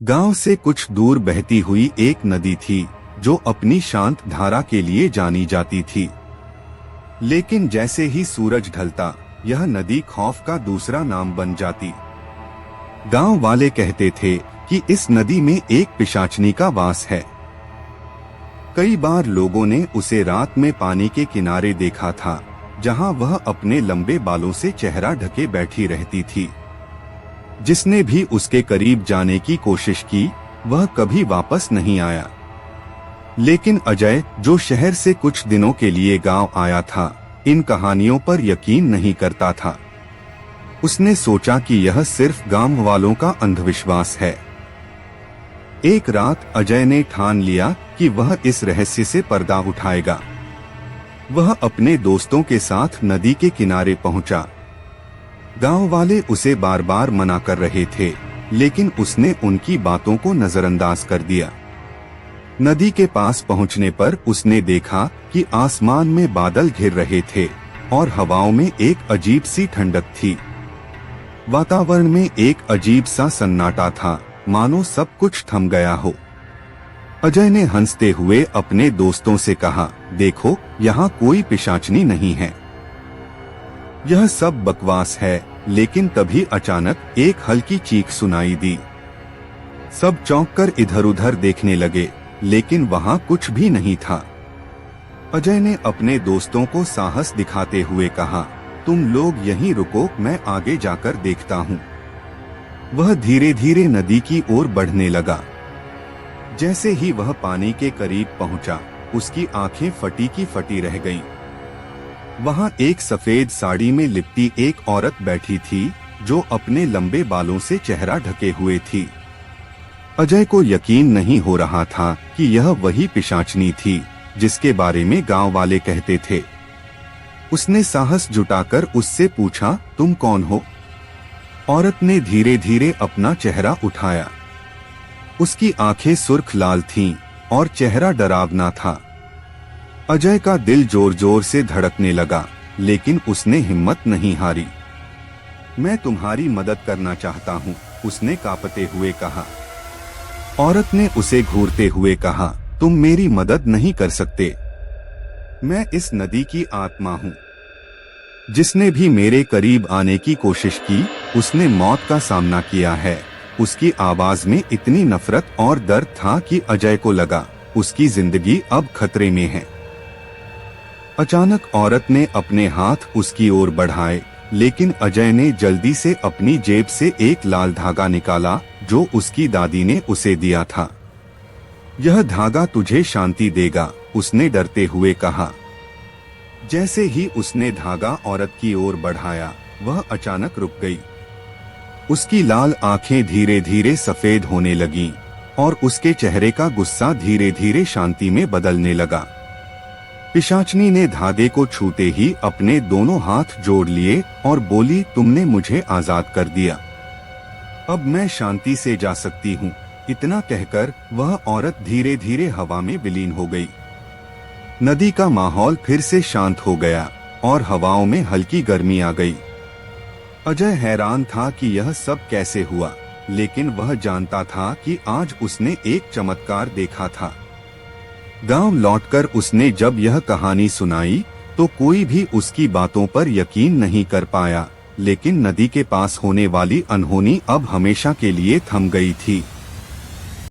गांव से कुछ दूर बहती हुई एक नदी थी जो अपनी शांत धारा के लिए जानी जाती थी। लेकिन जैसे ही सूरज ढलता, यह नदी खौफ का दूसरा नाम बन जाती। गांव वाले कहते थे कि इस नदी में एक पिशाचनी का वास है। कई बार लोगों ने उसे रात में पानी के किनारे देखा था, जहां वह अपने लंबे बालों से चेहरा ढके बैठी रहती थी। जिसने भी उसके करीब जाने की कोशिश की, वह कभी वापस नहीं आया। लेकिन अजय, जो शहर से कुछ दिनों के लिए गांव आया था, इन कहानियों पर यकीन नहीं करता था। उसने सोचा कि यह सिर्फ गांव वालों का अंधविश्वास है। एक रात अजय ने ठान लिया कि वह इस रहस्य से पर्दा उठाएगा। वह अपने दोस्तों के साथ नदी के किनारे पहुंचा। गांव वाले उसे बार बार मना कर रहे थे, लेकिन उसने उनकी बातों को नजरअंदाज कर दिया। नदी के पास पहुंचने पर उसने देखा कि आसमान में बादल घिर रहे थे और हवाओं में एक अजीब सी ठंडक थी। वातावरण में एक अजीब सा सन्नाटा था, मानो सब कुछ थम गया हो। अजय ने हंसते हुए अपने दोस्तों से कहा, देखो, यहाँ कोई पिशाचनी नहीं है, यह सब बकवास है। लेकिन तभी अचानक एक हल्की चीख सुनाई दी। सब चौंककर इधर-उधर देखने लगे, लेकिन वहां कुछ भी नहीं था। अजय ने अपने दोस्तों को साहस दिखाते हुए कहा, तुम लोग यहीं रुको, मैं आगे जाकर देखता हूँ। वह धीरे धीरे नदी की ओर बढ़ने लगा। जैसे ही वह पानी के करीब पहुंचा, उसकी आंखें फटी की फटी रह गईं। वहां एक सफेद साड़ी में लिपटी एक औरत बैठी थी, जो अपने लंबे बालों से चेहरा ढके हुए थी। अजय को यकीन नहीं हो रहा था कि यह वही पिशाचनी थी जिसके बारे में गांव वाले कहते थे। उसने साहस जुटाकर उससे पूछा, तुम कौन हो? औरत ने धीरे धीरे अपना चेहरा उठाया। उसकी आंखें सुर्ख लाल थीं और चेहरा डरावना था। अजय का दिल जोर जोर से धड़कने लगा, लेकिन उसने हिम्मत नहीं हारी। मैं तुम्हारी मदद करना चाहता हूँ, उसने कांपते हुए कहा। औरत ने उसे घूरते हुए कहा, तुम मेरी मदद नहीं कर सकते। मैं इस नदी की आत्मा हूँ। जिसने भी मेरे करीब आने की कोशिश की, उसने मौत का सामना किया है। उसकी आवाज में इतनी नफरत और दर्द था कि अजय को लगा उसकी जिंदगी अब खतरे में है। अचानक औरत ने अपने हाथ उसकी ओर बढ़ाए, लेकिन अजय ने जल्दी से अपनी जेब से एक लाल धागा निकाला जो उसकी दादी ने उसे दिया था। यह धागा तुझे शांति देगा, उसने डरते हुए कहा। जैसे ही उसने धागा औरत की ओर बढ़ाया, वह अचानक रुक गई। उसकी लाल आंखें धीरे धीरे सफेद होने लगीं और उसके चेहरे का गुस्सा धीरे धीरे शांति में बदलने लगा। पिशाचनी ने धागे को छूते ही अपने दोनों हाथ जोड़ लिए और बोली, तुमने मुझे आजाद कर दिया, अब मैं शांति से जा सकती हूँ। इतना कहकर वह औरत धीरे धीरे हवा में विलीन हो गई। नदी का माहौल फिर से शांत हो गया और हवाओं में हल्की गर्मी आ गई। अजय हैरान था कि यह सब कैसे हुआ, लेकिन वह जानता था कि आज उसने एक चमत्कार देखा था। गांव लौटकर उसने जब यह कहानी सुनाई, तो कोई भी उसकी बातों पर यकीन नहीं कर पाया, लेकिन नदी के पास होने वाली अनहोनी अब हमेशा के लिए थम गई थी।